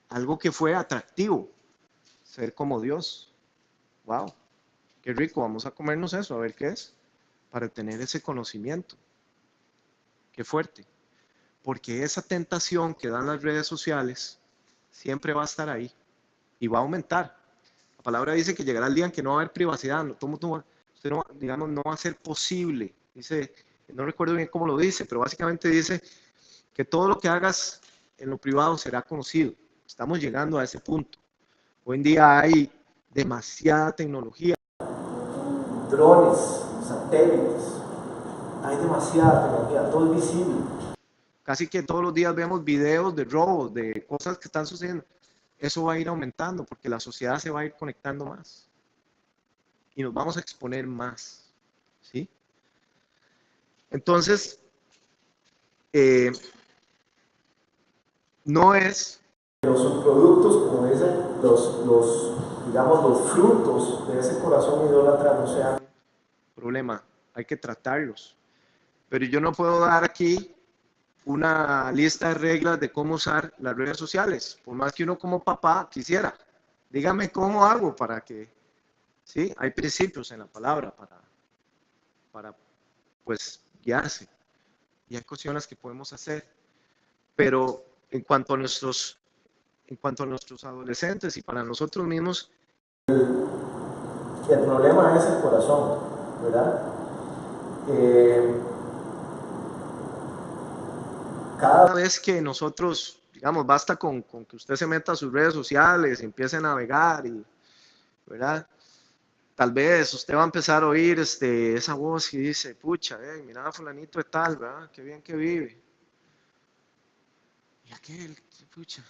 algo que fue atractivo, ser como Dios. ¡Wow! ¡Qué rico! Vamos a comernos eso, a ver qué es, para tener ese conocimiento. ¡Qué fuerte! Porque esa tentación que dan las redes sociales siempre va a estar ahí y va a aumentar. La palabra dice que llegará el día en que no va a haber privacidad, usted no, digamos, no va a ser posible. Dice, no recuerdo bien cómo lo dice, pero básicamente dice que todo lo que hagas en lo privado será conocido. Estamos llegando a ese punto. Hoy en día hay demasiada tecnología. Drones, satélites, hay demasiada tecnología, todo es visible. Casi que todos los días vemos videos de robos, de cosas que están sucediendo. Eso va a ir aumentando porque la sociedad se va a ir conectando más y nos vamos a exponer más, ¿sí? Entonces, no es... Los subproductos, como dicen, digamos, los frutos de ese corazón idólatra no sean problema, hay que tratarlos. Pero yo no puedo dar aquí una lista de reglas de cómo usar las redes sociales, por más que uno como papá quisiera. Dígame cómo hago para que, sí, hay principios en la palabra para pues guiarse y hay cuestiones que podemos hacer. Pero en cuanto a nuestros adolescentes y para nosotros mismos, el problema es el corazón, ¿verdad? cada vez que nosotros, digamos, basta con que usted se meta a sus redes sociales y empiece a navegar, y, ¿verdad? Tal vez usted va a empezar a oír esa voz y dice, pucha, mira a fulanito de tal, ¿verdad? Qué bien que vive. Y aquel, pucha,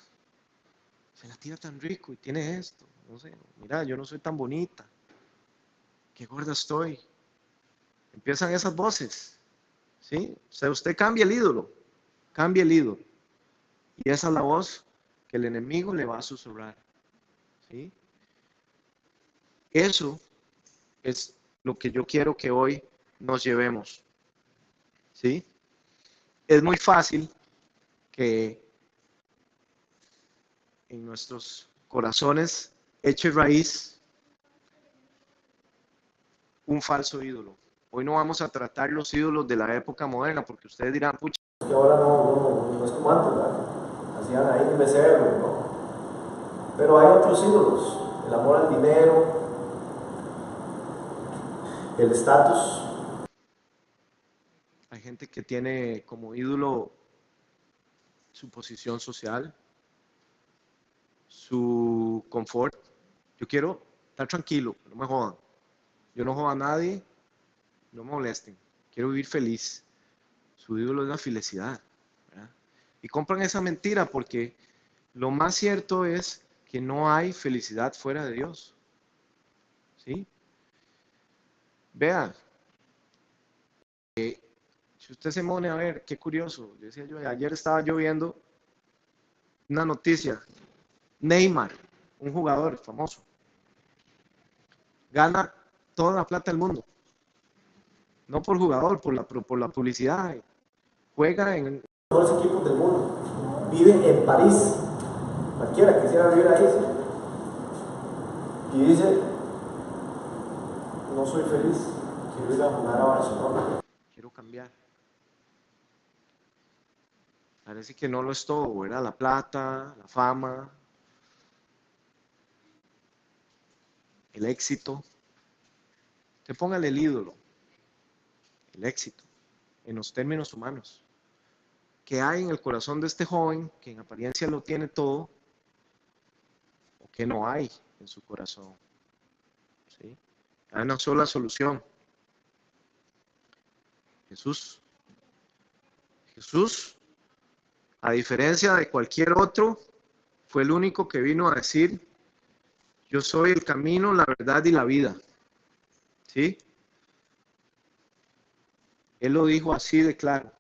se la tira tan rico y tiene esto. No sé, mira, yo no soy tan bonita. Qué gorda estoy. Empiezan esas voces, ¿sí? O sea, usted cambia el ídolo, cambia el ídolo. Y esa es la voz que el enemigo le va a susurrar, ¿sí? Eso es lo que yo quiero que hoy nos llevemos, ¿sí? Es muy fácil que en nuestros corazones eche raíz un falso ídolo. Hoy no vamos a tratar los ídolos de la época moderna, porque ustedes dirán, pucha. Y ahora no es como antes, ¿verdad? Hacían ahí un becerro, ¿no? Pero hay otros ídolos, el amor al dinero, el estatus. Hay gente que tiene como ídolo su posición social, su confort. Yo quiero estar tranquilo, no me jodan. Yo no jodo a nadie, no me molesten. Quiero vivir feliz. Su ídolo es la felicidad, ¿verdad? Y compran esa mentira porque lo más cierto es que no hay felicidad fuera de Dios. ¿Sí? Vea, si usted se pone a ver, qué curioso. Decía yo, ayer estaba yo viendo una noticia. Neymar, un jugador famoso, gana toda la plata del mundo. No por jugador, por la publicidad. Juega en... Los equipos del mundo. Vive en París. Cualquiera quisiera vivir ahí. ¿Sí? Y dice, no soy feliz, quiero ir a jugar a Barcelona. Quiero cambiar. Parece que no lo es todo, ¿verdad? La plata, la fama, el éxito. Usted póngale el ídolo, el éxito, en los términos humanos. ¿Qué hay en el corazón de este joven que en apariencia lo tiene todo o qué no hay en su corazón? ¿Sí? Hay una sola solución. Jesús. Jesús A diferencia de cualquier otro, fue el único que vino a decir, yo soy el camino, la verdad y la vida. ¿Sí? Él lo dijo así de claro.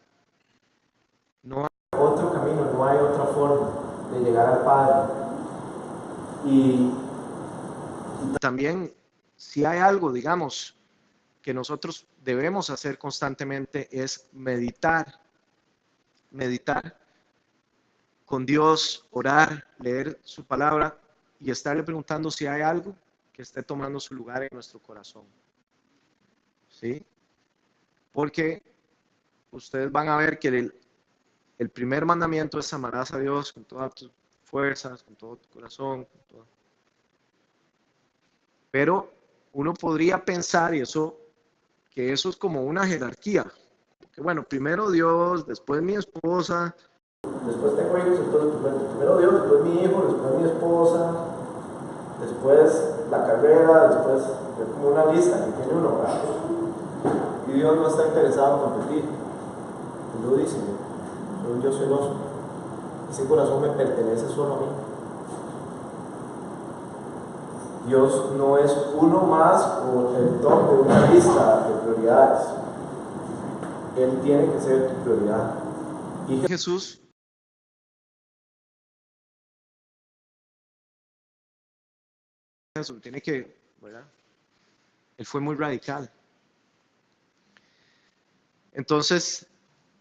No hay otro camino, no hay otra forma de llegar al Padre. Y también, si hay algo, digamos, que nosotros debemos hacer constantemente es meditar con Dios, orar, leer su palabra y estarle preguntando si hay algo que esté tomando su lugar en nuestro corazón. ¿Sí? Porque ustedes van a ver que el primer mandamiento es amarás a Dios con todas tus fuerzas, con todo tu corazón, con todo. Pero uno podría pensar, y que eso es como una jerarquía. Que bueno, primero Dios, después mi esposa. después tengo hijos, entonces primero Dios, después mi hijo, después mi esposa, después la carrera, después es como una lista que tiene uno, ¿verdad? Y Dios no está interesado en competir. Él lo dice, soy un Dios celoso. Ese corazón me pertenece solo a mí. Dios no es uno más o el top de una lista de prioridades. Él tiene que ser tu prioridad. Y Jesús tiene que, ¿verdad? Él fue muy radical. Entonces,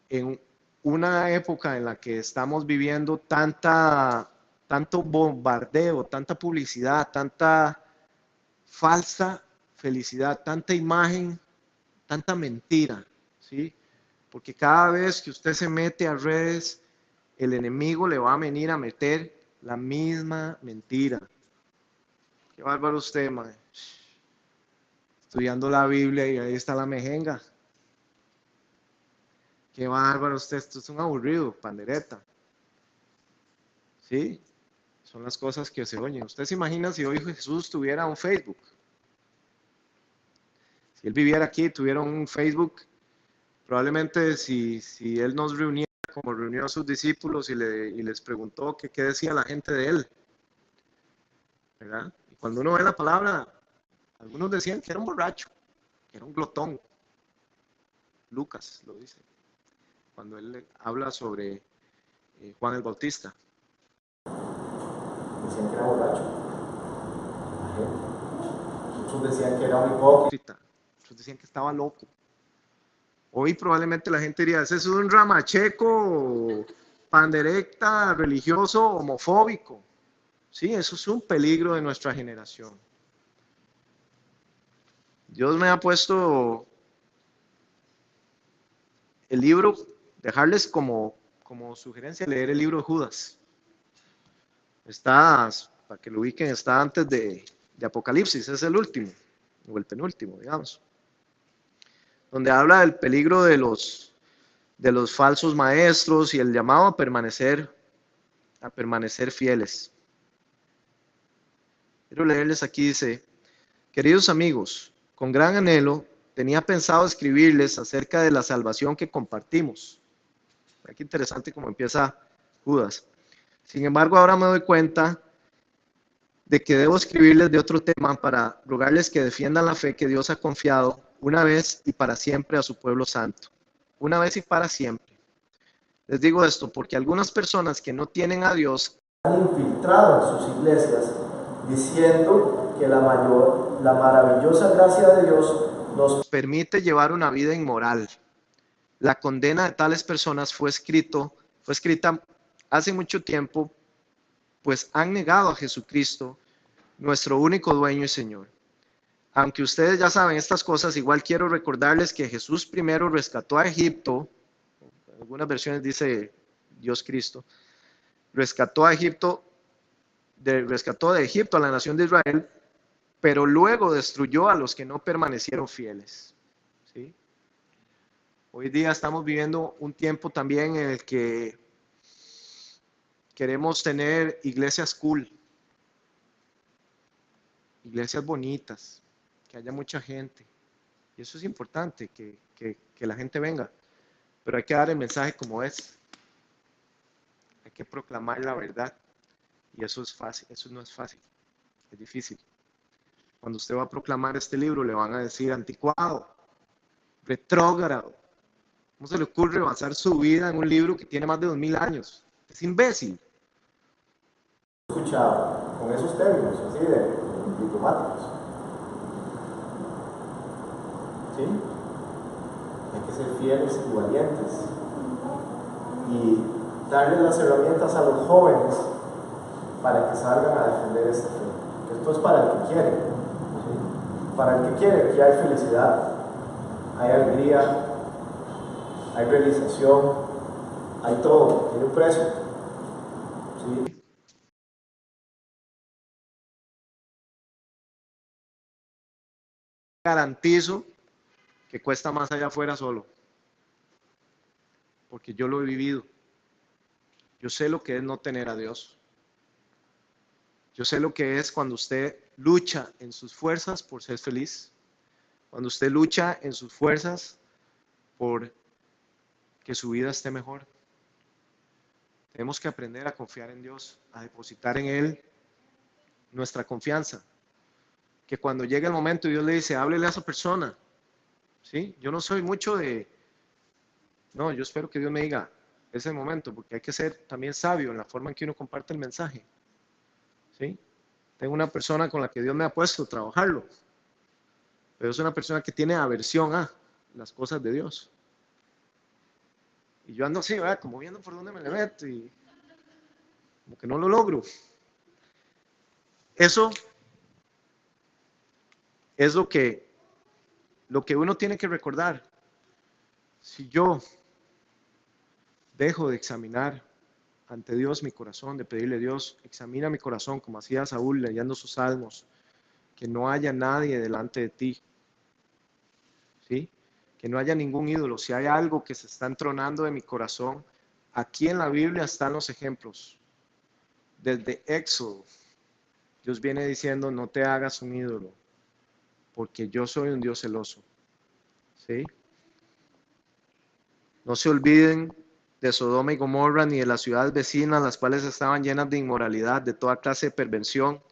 en una época en la que estamos viviendo tanto bombardeo, tanta publicidad, tanta falsa felicidad, tanta imagen, tanta mentira, ¿sí? Porque cada vez que usted se mete a redes, el enemigo le va a venir a meter la misma mentira. Qué bárbaro usted, man. Estudiando la Biblia y ahí está la mejenga. Qué bárbaro usted, esto es un aburrido, pandereta. ¿Sí? Son las cosas que se oyen. ¿Usted se imagina si hoy Jesús tuviera un Facebook? Si él viviera aquí, tuviera un Facebook, probablemente si él nos reuniera como reunió a sus discípulos y les preguntó qué decía la gente de él, ¿verdad? Y cuando uno ve la palabra, algunos decían que era un borracho, que era un glotón. Lucas lo dice, cuando él habla sobre Juan el Bautista. Decían que era borracho. Muchos decían que era un hipócrita. Muchos decían que estaba loco. Hoy probablemente la gente diría, ese es un ramacheco, pandereta, religioso, homofóbico. Sí, eso es un peligro de nuestra generación. Dios me ha puesto el libro, dejarles como sugerencia leer el libro de Judas. Está, para que lo ubiquen, está antes de Apocalipsis, es el último, o el penúltimo, digamos, donde habla del peligro de los falsos maestros y el llamado a permanecer fieles. Quiero leerles aquí, dice, queridos amigos, con gran anhelo tenía pensado escribirles acerca de la salvación que compartimos. Qué interesante cómo empieza Judas. Sin embargo, ahora me doy cuenta de que debo escribirles de otro tema para rogarles que defiendan la fe que Dios ha confiado una vez y para siempre a su pueblo santo. Una vez y para siempre. Les digo esto porque algunas personas que no tienen a Dios han infiltrado en sus iglesias diciendo que la maravillosa gracia de Dios nos permite llevar una vida inmoral. La condena de tales personas fue escrita hace mucho tiempo, pues han negado a Jesucristo, nuestro único dueño y Señor. Aunque ustedes ya saben estas cosas, igual quiero recordarles que Jesús primero rescató a Egipto, en algunas versiones dice Dios Cristo, rescató de Egipto a la nación de Israel, pero luego destruyó a los que no permanecieron fieles. ¿Sí? Hoy día estamos viviendo un tiempo también en el que queremos tener iglesias cool, iglesias bonitas, que haya mucha gente. Y eso es importante, que la gente venga. Pero hay que dar el mensaje como es. que proclamar la verdad. Y eso es fácil, eso no es fácil, es difícil. Cuando usted va a proclamar este libro, le van a decir anticuado, retrógrado. ¿Cómo se le ocurre basar su vida en un libro que tiene más de 2000 años? Es imbécil. Escuchado con esos términos, así de diplomáticos. ¿Sí? Hay que ser fieles y valientes y darles las herramientas a los jóvenes para que salgan a defender esta fe. Esto es para el que quiere. ¿Sí? Para el que quiere, que hay felicidad, hay alegría, hay realización, hay todo, tiene un precio. ¿Sí? Garantizo que cuesta más allá afuera solo, porque yo lo he vivido. Yo sé lo que es no tener a Dios. Yo sé lo que es cuando usted lucha en sus fuerzas por ser feliz, cuando usted lucha en sus fuerzas por que su vida esté mejor. Tenemos que aprender a confiar en Dios, a depositar en Él nuestra confianza. Que cuando llegue el momento Dios le dice, háblele a esa persona. ¿Sí? Yo no soy mucho de... No, yo espero que Dios me diga ese momento, porque hay que ser también sabio en la forma en que uno comparte el mensaje. ¿Sí? Tengo una persona con la que Dios me ha puesto a trabajarlo, pero es una persona que tiene aversión a las cosas de Dios. Y yo ando así, ¿verdad? Como viendo por dónde me le meto y como que no lo logro. Eso es lo que uno tiene que recordar. Si yo dejo de examinar ante Dios mi corazón, de pedirle a Dios, examina mi corazón, como hacía Saúl leyendo sus salmos, que no haya nadie delante de ti, ¿sí? Que no haya ningún ídolo. Si hay algo que se está entronando de mi corazón, aquí en la Biblia están los ejemplos. Desde Éxodo, Dios viene diciendo, no te hagas un ídolo, porque yo soy un Dios celoso, ¿sí? No se olviden de Sodoma y Gomorra ni de las ciudades vecinas, las cuales estaban llenas de inmoralidad, de toda clase de perversión.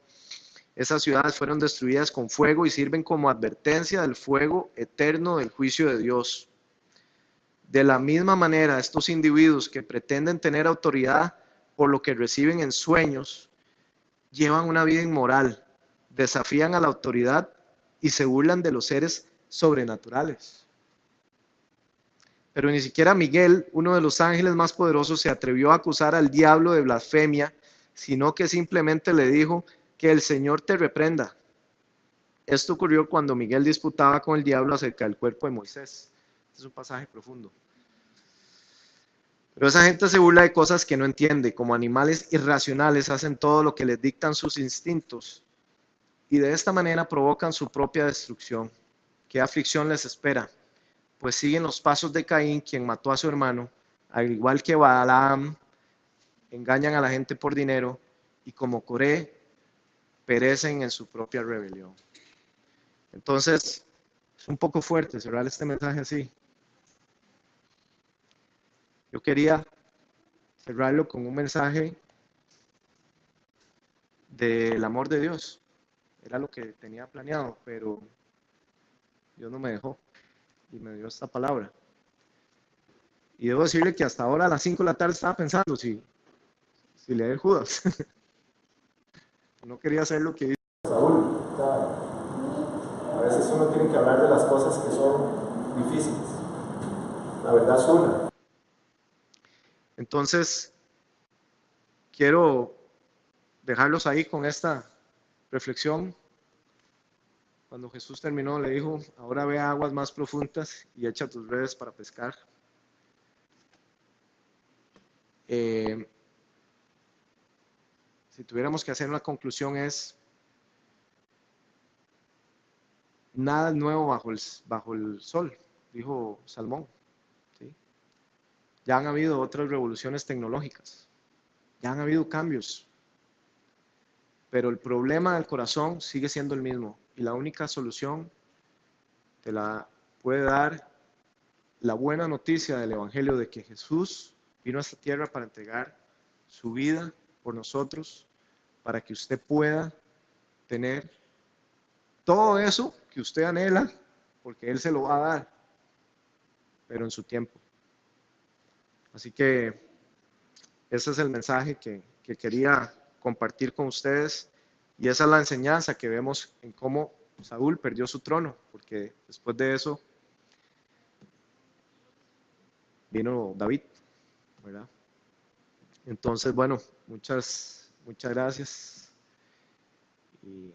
Esas ciudades fueron destruidas con fuego y sirven como advertencia del fuego eterno del juicio de Dios. De la misma manera, estos individuos que pretenden tener autoridad por lo que reciben en sueños, llevan una vida inmoral, desafían a la autoridad y se burlan de los seres sobrenaturales. Pero ni siquiera Miguel, uno de los ángeles más poderosos, se atrevió a acusar al diablo de blasfemia, sino que simplemente le dijo que el Señor te reprenda. Esto ocurrió cuando Miguel disputaba con el diablo acerca del cuerpo de Moisés. Este es un pasaje profundo. Pero esa gente se burla de cosas que no entiende. Como animales irracionales hacen todo lo que les dictan sus instintos y de esta manera provocan su propia destrucción. ¿Qué aflicción les espera? Pues siguen los pasos de Caín, quien mató a su hermano, al igual que Balaam, engañan a la gente por dinero y como Coré, perecen en su propia rebelión. Entonces, es un poco fuerte cerrar este mensaje así. Yo quería cerrarlo con un mensaje del amor de Dios. Era lo que tenía planeado, pero Dios no me dejó y me dio esta palabra. Y debo decirle que hasta ahora a las 5 de la tarde estaba pensando si leer Judas. No quería hacer lo que hizo Saúl, a veces uno tiene que hablar de las cosas que son difíciles. La verdad es una. Entonces, quiero dejarlos ahí con esta reflexión. Cuando Jesús terminó, le dijo, ahora ve a aguas más profundas y echa tus redes para pescar. Si tuviéramos que hacer una conclusión es, nada nuevo bajo el sol, dijo Salmón. ¿Sí? Ya han habido otras revoluciones tecnológicas, ya han habido cambios, pero el problema del corazón sigue siendo el mismo y la única solución te la puede dar la buena noticia del Evangelio de que Jesús vino a esta tierra para entregar su vida por nosotros, para que usted pueda tener todo eso que usted anhela, porque Él se lo va a dar, pero en su tiempo. Así que ese es el mensaje que quería compartir con ustedes, y esa es la enseñanza que vemos en cómo Saúl perdió su trono, porque después de eso vino David, ¿verdad? Entonces, bueno, muchas gracias, y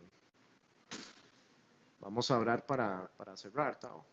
vamos a orar para cerrar, Tao.